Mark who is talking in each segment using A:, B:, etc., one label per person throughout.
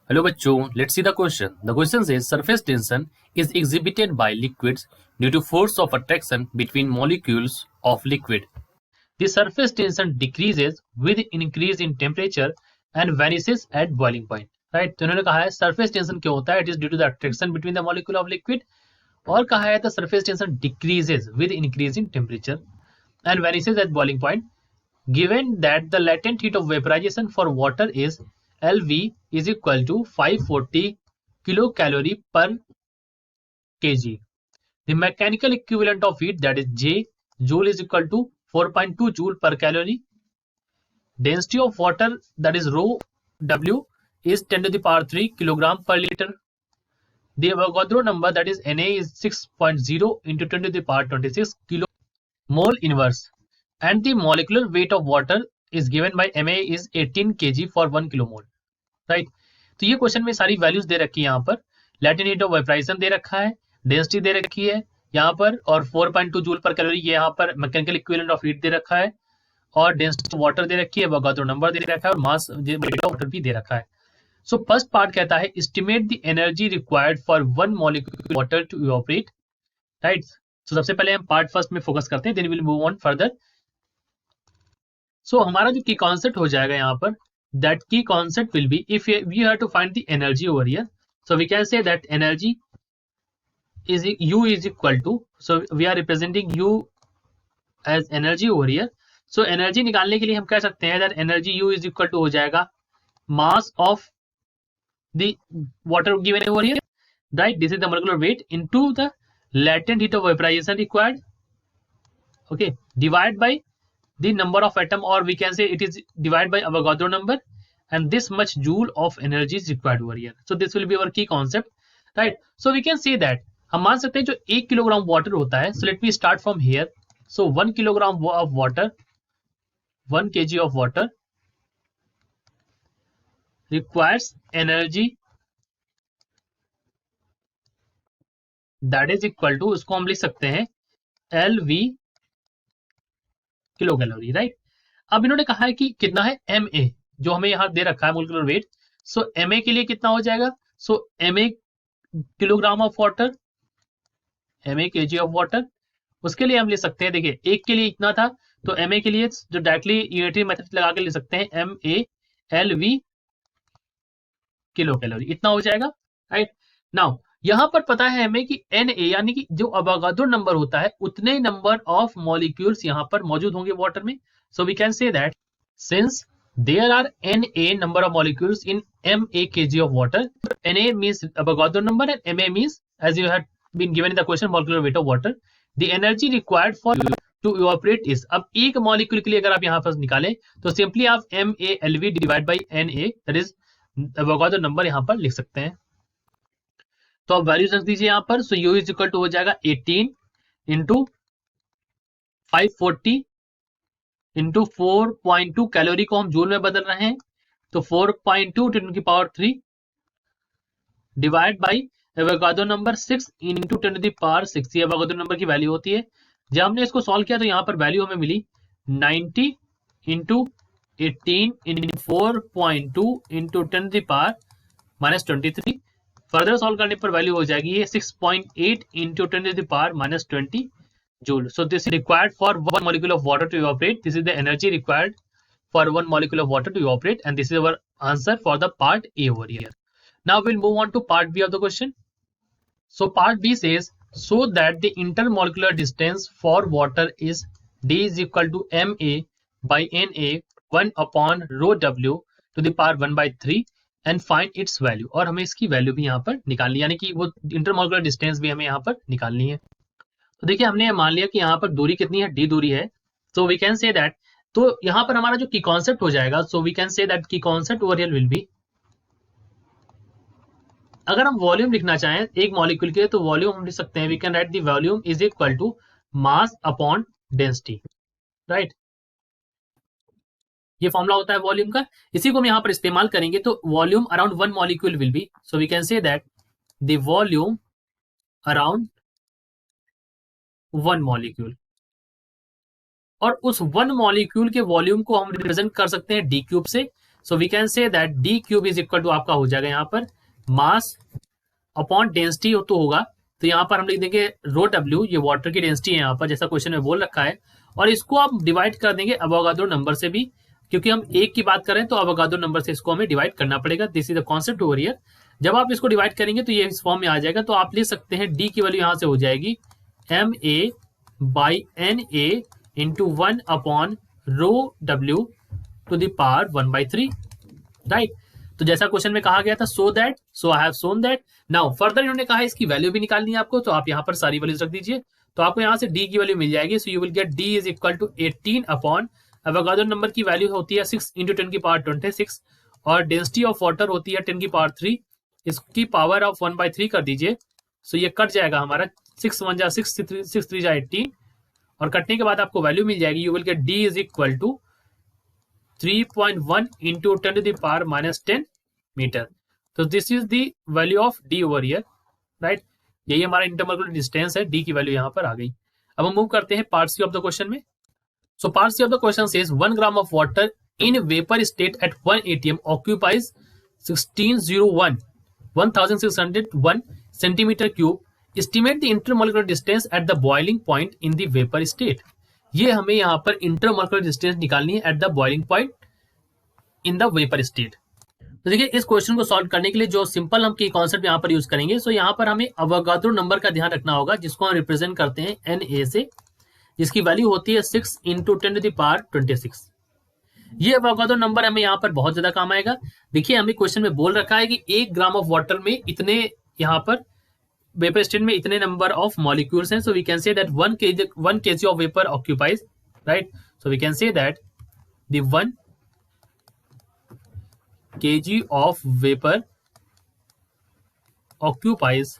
A: Hello बच्चों, let's see the question. The question says surface tension is exhibited by liquids due to force of attraction between molecules of liquid. The surface tension decreases with increase in temperature and vanishes at boiling point. Right? तो इन्होंने कहा है surface tension क्यों होता है? It is due to the attraction between the molecule of liquid. और कहा है the surface tension decreases with increase in temperature and vanishes at boiling point. Given that the latent heat of vaporization for water is LV is equal to 540 kilocalorie per kg. The mechanical equivalent of heat, that is J joule, is equal to 4.2 joule per calorie. Density of water, that is rho W, is 10 to the power 3 kilogram per liter. The Avogadro number, that is Na, is 6.0 into 10 to the power 26 kilo mole inverse. And the molecular weight of water is given by Ma is 18 kg for 1 kilomole. Right. तो ये question में सारी values दे रखी है. यहाँ पर latent heat of vaporisation दे रखा है, डेंसिटी दे रखी है यहाँ पर, और 4.2 जूल पर कैलोरी ये यहाँ पर मैकेनिकल इक्विवेलेंट ऑफ हीट दे रखा है, और डेंसिटी वाटर दे रखी है, अवोगाद्रो नंबर दे रखा है, और मास वाटर भी दे रखा है. सो फर्स्ट पार्ट कहता है estimate the energy required for one molecule water to evaporate. Right. So सबसे पहले हम पार्ट फर्स्ट में फोकस करते हैं, then will move on further. So हमारा जो की कॉन्सेप्ट हो जाएगा यहाँ पर, that key concept will be, if we have to find the energy over here, so we can say that energy is U is equal to, so we are representing U as energy over here. So energy निकालने के लिए हम कह सकते हैं that energy U is equal to हो जाएगा mass of the water given over here, right? This is the molecular weight into the latent heat of vaporization required, okay, divide by the number of atom, or we can say it is divided by Avogadro number, and this much joule of energy is required over here. So this will be our key concept, right? So we can say that हम मान सकते हैं जो 1 kilogram water होता है, so let me start from here. So 1 kilogram of water, 1 kg of water requires energy that is equal to, उसको हम लिख सकते हैं LV किलो कैलोरी. राइट. अब इन्होंने कहा है कि कितना है Ma, जो हमें यहाँ दे रखा है मोलिकुलर वेट. सो Ma के लिए कितना हो जाएगा? सो Ma kilogram of water, Ma kg of water, उसके लिए हम ले सकते हैं, देखिए एक के लिए इतना था, तो Ma के लिए जो डायरेक्टली यूनिटरी मेथड लगा के ले सकते हैं MaLV किलो कैलोरी, इतना हो जाएगा. राइट. नाउ यहाँ पर पता है हमें कि Na यानी कि जो अवोगाद्रो नंबर होता है उतने नंबर ऑफ मॉलिक्यूल्स यहाँ पर मौजूद होंगे वाटर में. So we can say that since there are Na number of molecules in Ma kg of water, Na means Avogadro number and Ma means, as you had been given in the question, molecular weight of water. The energy required for to evaporate is, अब एक molecule के लिए अगर आप यहाँ पर निकालें तो सिंपली आप MaLV divide by Na, that is Avogadro number यहाँ पर लिख सकते हैं. तो आप वैल्यूज रख दीजिए यहाँ पर. सो U इज इक्वल टू हो जाएगा 18 इंटू 540 इंटू 4.2, कैलोरी को हम जूल में बदल रहे हैं, तो 4.2 10 की power 3 divide by Avogadro number 6 into 10 की पावर 6, ये एवोगाद्रो नंबर की वैल्यू होती है. जब हमने इसको सॉल्व किया तो यहाँ पर वैल्यू हमें मिली 90 इंटू 18 इंटू 4.2 इंटू 10 की पावर माइनस 23. फर्दर सॉल्व करने पर वैल्यू हो जाएगी ये 6.8 इंटू 10 की power minus 20 joule. So this is required for one molecule of water to evaporate. This is the energy required for one molecule of water to evaporate, and this is our answer for the part A over here. Now we'll move on to part B of the question. So part B says, so that the intermolecular distance for water is D is equal to Ma by Na 1 upon rho W to the power 1 by 3 and find its value. और हमें इसकी value भी यहाँ पर निकालनी, यानी कि वो इंटरमोलिकुलर डिस्टेंस भी हमें यहाँ पर निकालनी है. तो देखिए हमने मान लिया कि यहाँ पर दूरी कितनी है, d दूरी है. So we can say that, तो यहाँ पर हमारा जो की कॉन्सेप्ट हो जाएगा, so we can say that key concept over here will be, अगर हम वॉल्यूम लिखना चाहें एक मॉलिक्यूल के, तो वॉल्यूम हम लिख सकते हैं, we can write the volume is equal to mass upon density. Right. ये फॉर्मूला होता है वॉल्यूम का, इसी को हम यहाँ पर इस्तेमाल करेंगे. तो volume around one molecule will be, so we can say that the volume around one molecule, और उस वन मॉलिक्यूल के वॉल्यूम को हम रिप्रेजेंट कर सकते हैं डी क्यूब से. So we can say that D cube is equal to आपका हो जाएगा यहाँ पर मास अपॉन डेंसिटी तो होगा, तो यहाँ पर हम लिख देंगे रो डब्ल्यू, ये वाटर की डेंसिटी है यहाँ पर जैसा क्वेश्चन में बोल रखा है, और इसको आप डिवाइड कर देंगे अवोगाड्रो नंबर से भी, क्योंकि हम एक की बात करें तो अवोगाड्रो नंबर से इसको हमें डिवाइड करना पड़ेगा। This is the concept over here. जब आप इसको डिवाइड करेंगे तो ये इस फॉर्म में आ जाएगा, तो आप लिख सकते हैं डी की वैल्यू यहाँ से हो जाएगी M A by N A into 1 upon rho W to the power 1/3, right. तो जैसा क्वेश्चन में कहा गया था, so I have shown that. Now further इन्होंने कहा है इसकी वैल्यू भी निकालनी है आपको, तो आप यहाँ पर सारी वैल्यूज रख दीजिए, तो आपको यहाँ से डी की वैल्यू मिल जाएगी। So you will get D is equal to 18 upon Avogadro number की वैल्यू होती है 6 इंटू 10 की पावर 26, और डेंसिटी ऑफ वाटर होती है 10 की पावर 3, इसकी पावर ऑफ 1/3 कर दीजिए। सो ये कट जाएगा हमारा 6 1 जा 6 6 3 जा 18, और कटने के बाद आपको वैल्यू मिल जाएगी। You will get D is equal to 3.1 into 10 to the power -10 metre. तो this is the value of D over here, right. यही हमारा इंटरमोलिकुलर डिस्टेंस है, डी की वैल्यू यहाँ पर आ गई। अब हम मूव करते हैं part C of the question में। So part C of the question says 1 gram of water in vapour state at 1 atm occupies 1601 centimetre cube. Estimate the intermolecular distance eight the boiling point in the vapour state. ये हमें यहाँ पर intermolecular distance निकालनी है eight the boiling point in the vapour state. तो देखिए इस question को सॉल्व करने के लिए जो सिंपल हम की कॉन्सेप्ट यहाँ पर यूज करेंगे, सो यहाँ पर हमें अवोगाड्रो नंबर का ध्यान रखना होगा, जिसको हम रिप्रेजेंट करते हैं एन ए से, जिसकी वैल्यू होती है 6 इंटू 10 टू द पावर 26। ये अवोगाड्रो नंबर हमें यहाँ पर बहुत ज्यादा काम आएगा। देखिए हमें क्वेश्चन में बोल रखा है कि 1 ग्राम ऑफ वाटर में इतने, यहाँ पर वेपर स्टेट में इतने नंबर ऑफ मॉलिक्यूल्स हैं। So we can say that 1 kg of vapour occupies, right. So we can say that the 1 kg of vapour occupies,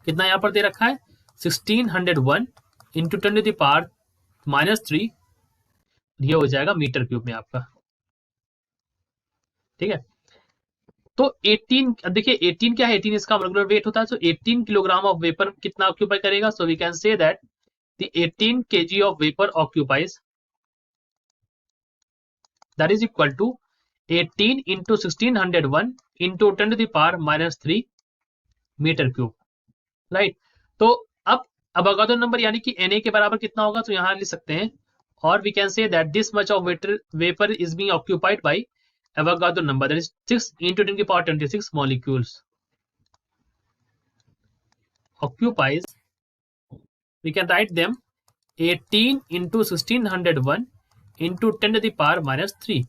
A: कितना यहाँ पर दे रखा है 1601 इंटू 10 टू द पावर -3, ये हो जाएगा मीटर क्यूब में आपका, ठीक है। तो 18, देखिए 18 क्या है, 18 इसका मोलेकुलर वेट होता है। सो 18 किलोग्राम ऑफ वेपर कितना ऑक्यूपाई करेगा। So we can say that the 18 kg of vapour occupies, that is equal to 18 into 1601 into 10 to the power -3 metre cube, right. तो अब अवोगाड्रो नंबर यानी कि Na के बराबर कितना होगा, तो यहां लिख सकते हैं, और we can say that this much of vapour is being occupied by Avogadro number, that is 6 into 10 की power 26 molecules occupies, we can write them 18 into 1601 into 10 to the power -3।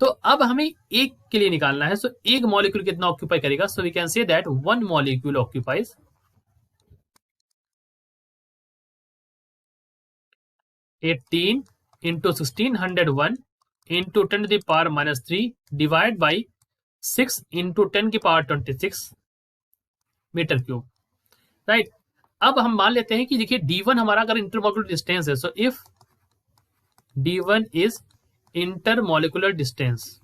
A: तो अब हमें एक के लिए निकालना है। सो एक मॉलिक्यूल कितना ऑक्यूपाई करेगा। So we can say that 1 molecule occupies 18 into 1601 into 10 to the power -3 divide by 6 into 10 की पावर 26 मीटर क्यूब, राइट। अब हम मान लेते हैं कि देखिए D1 हमारा अगर इंटरमोलिकुलर डिस्टेंस है, so if D1 is intermolecular distance,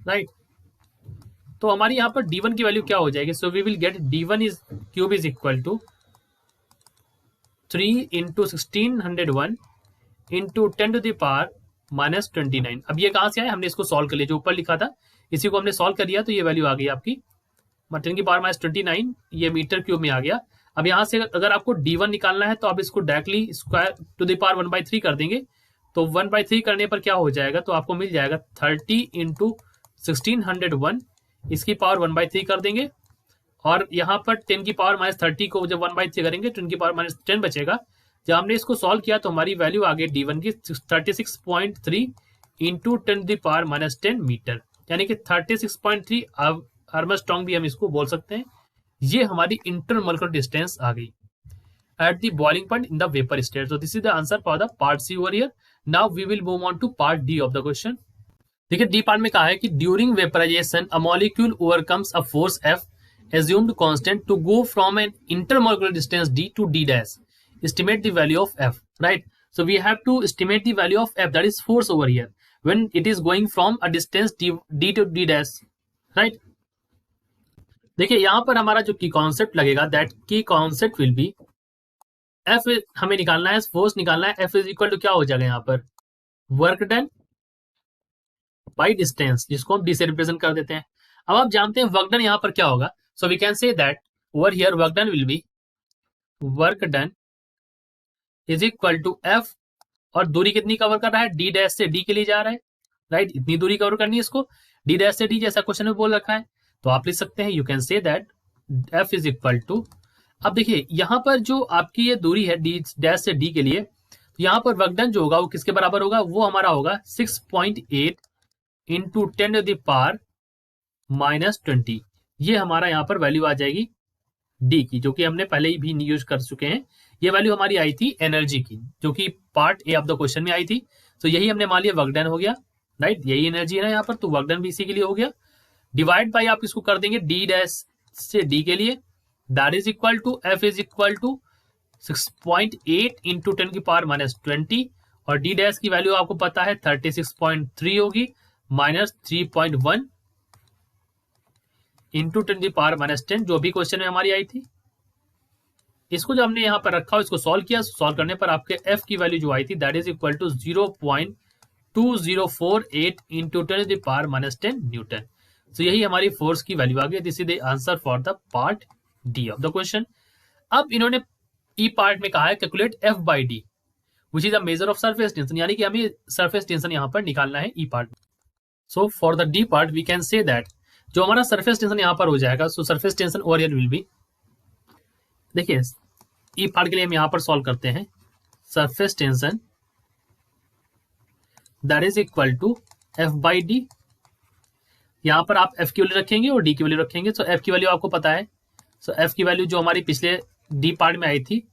A: right, तो हमारी यहां पर D1 की वैल्यू क्या हो जाएगी। So we will get D1 is cube is equal to 3 into 1601 into 10 to the power -29। अब ये कहां से आया, हमने इसको सॉल्व कर लिया, जो ऊपर लिखा था इसी को हमने सॉल्व कर दिया, तो ये वैल्यू आ गई आपकी 10 की पावर -29, ये मीटर क्यूब में आ गया। अब यहाँ से अगर आपको D1 निकालना है तो आप इसको directly square to the power 1/3 कर देंगे, तो 1/3 करने पर क्या हो जाएगा, तो आपको मिल जाएगा 30 इंटू 1601, इसकी पावर 1/3 कर देंगे, और यहाँ पर 10 की पावर -30 को जब 1/3 करेंगे तो 10 की पावर -10 बचेगा। जब हमने इसको सॉल्व किया तो हमारी वैल्यू आ गई D1 की 36.3 into 10 to the power -10 metre, यानी कि 36.3 आर्मस्ट्रॉन्ग भी हम इसको बोल सकते हैं। ये हमारी इंटरमोलिकुलर डिस्टेंस आ गई at the boiling point in the vapour state. So this is the answer for the part C over here. Now we will move on to part D of the question. देखिए D part में कहा है कि during vaporisation a molecule overcomes a force F assumed constant to go from an intermolecular distance D to D dash. Estimate the value of F, right? So we have to estimate the value of F, that is force over here, when it is going from a distance D to D dash, right? देखिए यहां पर हमारा जो key concept लगेगा, that key concept will be F हमें निकालना है, force निकालना है। F इज इक्वल टू क्या हो जाएगा यहाँ पर वर्क डन बाई डिस्टेंस, जिसको हम डी से रिप्रेजेंट कर देते हैं। अब आप जानते हैं वर्क डन यहाँ पर क्या होगा, so we can say that over here work done will be work done is equal to F, और दूरी कितनी कवर कर रहा है, डी डैश से डी के लिए जा रहा है, राइट, इतनी दूरी कवर करनी है इसको, डी डैश से डी जैसा क्वेश्चन में बोल रखा है, तो आप लिख सकते हैं you can say that F is equal to, अब देखिए यहाँ पर जो आपकी ये दूरी है डी डैश से डी के लिए, तो यहाँ पर वर्क डन जो होगा वो किसके बराबर होगा, वो हमारा होगा 6.8 इंटू 10⁻⁻20, ये हमारा यहाँ पर वैल्यू आ जाएगी डी की, जो कि हमने पहले ही भी यूज कर चुके हैं। ये वैल्यू हमारी आई थी एनर्जी की, जो कि part A of the question में आई थी, तो यही हमने मान लिया वर्क डन हो गया, राइट, यही एनर्जी है ना यहाँ पर, तो वर्क डन भी इसी के लिए हो गया। डिवाइड बाई आप इसको कर देंगे डी डैश से डी के लिए, that is equal to F is equal to 6.8 into 10⁻⁻20, और डी डैश की वैल्यू आपको पता है 36.3 होगी, माइनस 3.1 इंटू 10⁻⁻10, जो भी क्वेश्चन में हमारी आई थी। इसको जो हमने यहाँ पर रखा, इसको सॉल्व किया, सॉल्व करने पर आपके एफ की वैल्यू जो आई थी that is equal to 0.2048 into 10⁻⁻10 newton. तो यही हमारी फोर्स की वैल्यू आ गई। This is the answer for the part D of the question. अब इन्होंने ई पार्ट में कहा है calculate F by D which is a measure of surface tension, यानी कि हमें सरफेस टेंशन यहाँ पर निकालना है ई पार्ट में। So for the D part we can say that जो हमारा सरफेस टेंशन यहाँ पर हो जाएगा, so surface tension over here will be, देखिए ई पार्ट के लिए हम यहाँ पर सॉल्व करते हैं, surface tension that is equal to F by D, यहाँ पर आप एफ की वैल्यू रखेंगे और डी की वैल्यू रखेंगे। सो एफ की वैल्यू आपको पता है, सो एफ की वैल्यू जो हमारी पिछले डी पार्ट में आई थी,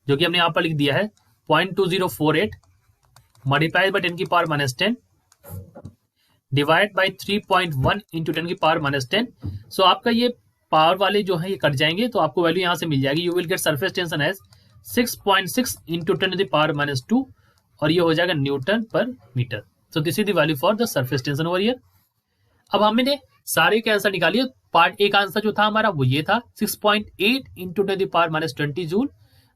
A: जो कि हमने यहाँ पर लिख दिया है 0.2048 multiply by 10⁻⁻10 divide by 3.1 into 10⁻⁻10। सो आपका ये पावर वाले जो है ये कट जाएंगे, तो आपको वैल्यू यहाँ से मिल जाएगी, you will get surface tension as 6.6 into 10⁻⁻2, और ये हो जाएगा न्यूटन पर metre. So this is the value for the surface tension over here. अब हमने सारे के आंसर निकालिए। पार्ट ए का आंसर जो था हमारा वो ये था 6.8 into 10⁻⁻20 joule.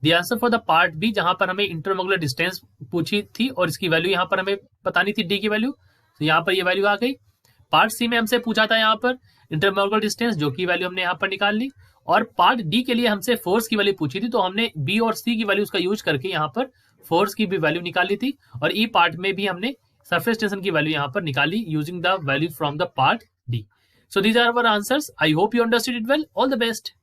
A: The answer for the part B, जहां पर हमें इंटरमोगुलर डिस्टेंस पूछी थी और इसकी वैल्यू यहाँ पर हमें बतानी थी डी की वैल्यू, तो यहाँ पर ये वैल्यू आ गई। पार्ट सी में हमसे पूछा था यहाँ पर इंटरमोगुलर डिस्टेंस, जो की वैल्यू हमने यहाँ पर निकाल ली, और पार्ट डी के लिए हमसे फोर्स की वैल्यू पूछी थी, तो हमने बी और सी की वैल्यूज का यूज करके यहाँ पर फोर्स की भी वैल्यू निकाली थी, और ई पार्ट में भी हमने सरफेस टेंशन की वैल्यू यहाँ पर निकाली using the value from the part D. So these are our answers. I hope you understood it well. All the best.